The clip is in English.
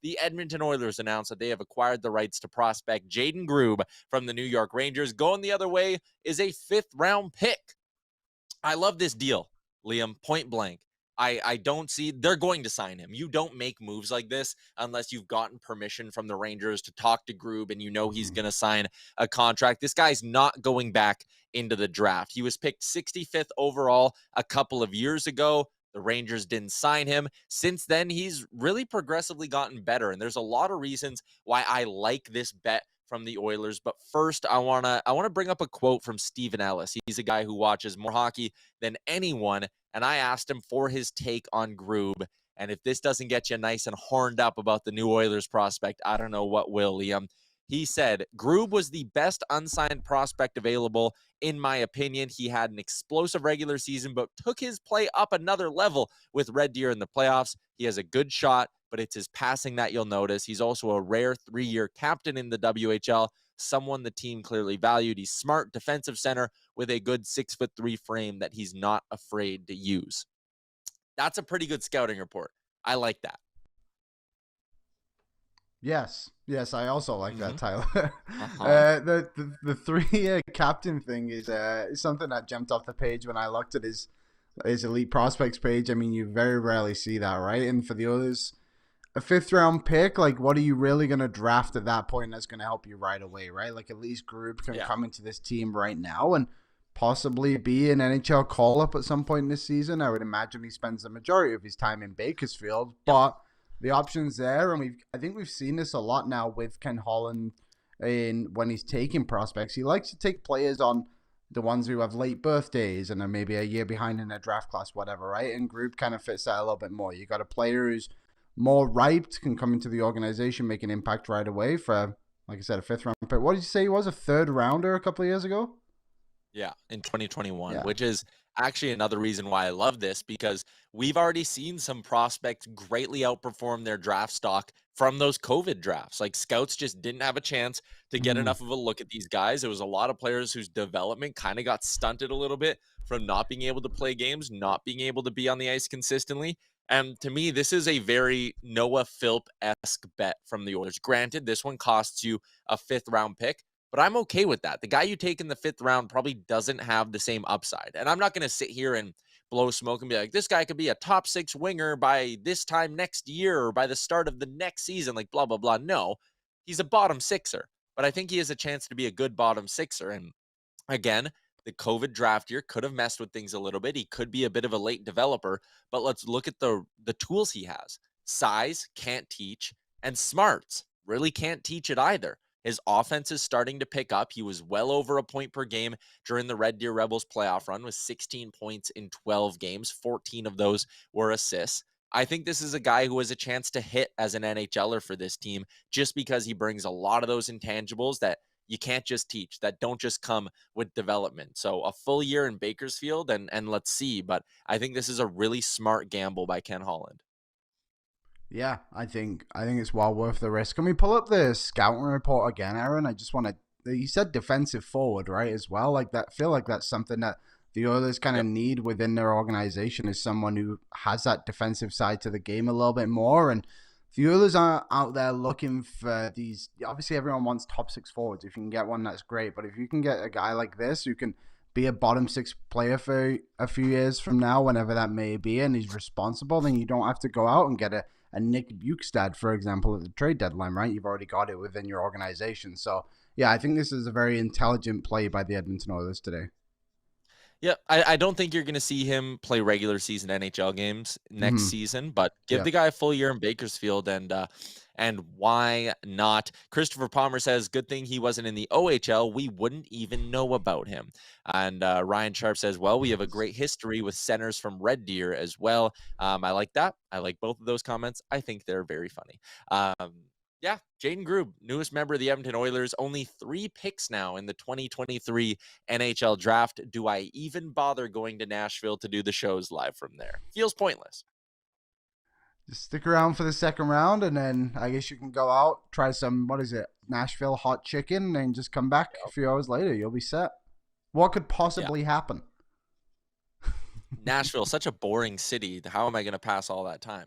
the Edmonton Oilers announced that they have acquired the rights to prospect Jaden Grube from the New York Rangers. Going the other way is a 5th-round pick. I love this deal, Liam, point blank. I don't see they're going to sign him. You don't make moves like this unless you've gotten permission from the Rangers to talk to Grube and you know he's going to sign a contract. This guy's not going back into the draft. He was picked 65th overall a couple of years ago. The Rangers didn't sign him. Since then, he's really progressively gotten better, and there's a lot of reasons why I like this bet from the Oilers. But first, I wanna bring up a quote from Steven Ellis. He's a guy who watches more hockey than anyone, and I asked him for his take on Grube. And if this doesn't get you nice and horned up about the new Oilers prospect, I don't know what will, Liam. He said, Grube was the best unsigned prospect available, in my opinion. He had an explosive regular season, but took his play up another level with Red Deer in the playoffs. He has a good shot, but it's his passing that you'll notice. He's also a rare 3-year captain in the WHL, someone the team clearly valued. He's smart defensive center with a good 6'3" frame that he's not afraid to use. That's a pretty good scouting report. I like that. Yes, I also like that, Tyler. The 3-year captain thing is something that jumped off the page when I looked at his elite prospects page. I mean, you very rarely see that, right? And for the others, a 5th-round pick, like, what are you really going to draft at that point that's going to help you right away, right? Like, at least Grube can come into this team right now and possibly be an NHL call-up at some point in this season. I would imagine he spends the majority of his time in Bakersfield, but the options there, and I think we've seen this a lot now with Ken Holland when he's taking prospects. He likes to take players on the ones who have late birthdays and are maybe a year behind in their draft class, whatever, right? And Grube kind of fits that a little bit more. You got a player who's more ripe, can come into the organization, make an impact right away for, like I said, a 5th-round pick. What did you say he was, a 3rd-rounder a couple of years ago? Yeah, in 2021, which is actually another reason why I love this, because we've already seen some prospects greatly outperform their draft stock from those COVID drafts. Like, scouts just didn't have a chance to get enough of a look at these guys. It was a lot of players whose development kind of got stunted a little bit from not being able to play games, not being able to be on the ice consistently. And to me, this is a very Noah Philp-esque bet from the Oilers. Granted, this one costs you a 5th-round pick, but I'm okay with that. The guy you take in the 5th round probably doesn't have the same upside. And I'm not going to sit here and blow smoke and be like, this guy could be a top 6 winger by this time next year or by the start of the next season, like blah, blah, blah. No, he's a bottom 6er, but I think he has a chance to be a good bottom 6er. And again, the COVID draft year could have messed with things a little bit. He could be a bit of a late developer, but let's look at the tools he has. Size, can't teach, and smarts, really can't teach it either. His offense is starting to pick up. He was well over a point per game during the Red Deer Rebels playoff run with 16 points in 12 games. 14 of those were assists. I think this is a guy who has a chance to hit as an NHLer for this team just because he brings a lot of those intangibles that you can't just teach, that don't just come with development. So a full year in Bakersfield and let's see. But I think this is a really smart gamble by Ken Holland. Yeah, I think it's well worth the risk. Can we pull up the scouting report again, Aaron? I just want to. You said defensive forward, right? As well, like that. Feel like that's something that the Oilers kind of need within their organization, is someone who has that defensive side to the game a little bit more. And the Oilers are out there looking for these. Obviously, everyone wants top 6 forwards. If you can get one, that's great. But if you can get a guy like this who can be a bottom 6 player for a few years from now, whenever that may be, and he's responsible, then you don't have to go out and get a Nick Bukestad, for example, at the trade deadline, right? You've already got it within your organization. So, yeah, I think this is a very intelligent play by the Edmonton Oilers today. Yeah, I don't think you're going to see him play regular season NHL games next season, but give the guy a full year in Bakersfield, and why not? Christopher Palmer says, good thing he wasn't in the OHL. We wouldn't even know about him. And Ryan Sharp says, well, we have a great history with centers from Red Deer as well. I like that. I like both of those comments. I think they're very funny. Yeah, Jaden Grube, newest member of the Edmonton Oilers, only 3 picks now in the 2023 NHL draft. Do I even bother going to Nashville to do the shows live from there? Feels pointless. Just stick around for the 2nd round, and then I guess you can go out, try some, Nashville hot chicken, and just come back a few hours later. You'll be set. What could possibly happen? Nashville, such a boring city. How am I going to pass all that time?